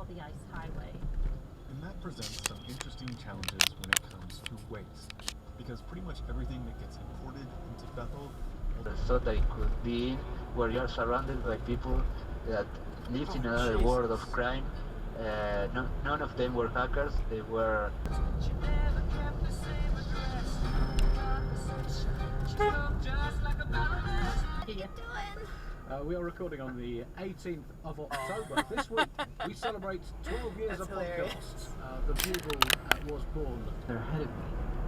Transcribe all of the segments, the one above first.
call the ice highway. And that presents some interesting challenges when it comes to waste, because pretty much everything that gets imported into Bethel. So they could be where you're surrounded by people that lived in another world of crime. None of them were hackers. They were. We are recording on the 18th of October. This week we celebrate 12 years of podcasts. The Bugle was born. They're ahead of me.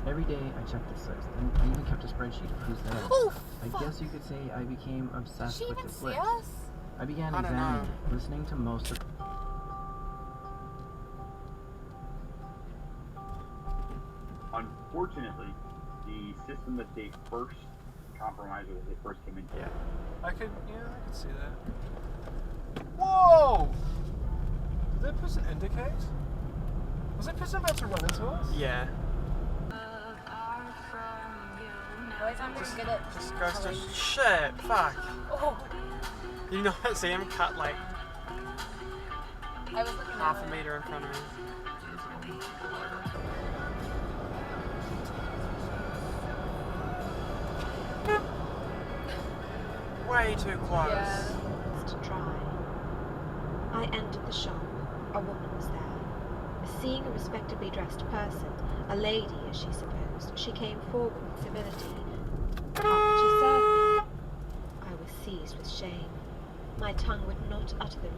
Every day I check this list, and I even kept a spreadsheet of who's there. Oh, I guess you could say I became obsessed Did she with even this see list. us? I began I don't examining know. it, listening to most of. Unfortunately, the system that they first compromised when they first came into. Yeah, I could see that. Whoa! Did that person indicate? Was that person about to run into us? Yeah. Every time we get it. Just goes to shit. Fuck. Oh, You know, see him cut like I was looking half at a it. meter in front of me. Way too close. Yeah. To try. I entered the shop. A woman was there. Seeing a respectably dressed person, a lady as she supposed, she came forward with civility. How could she serve me? I was seized with shame. My tongue would not utter the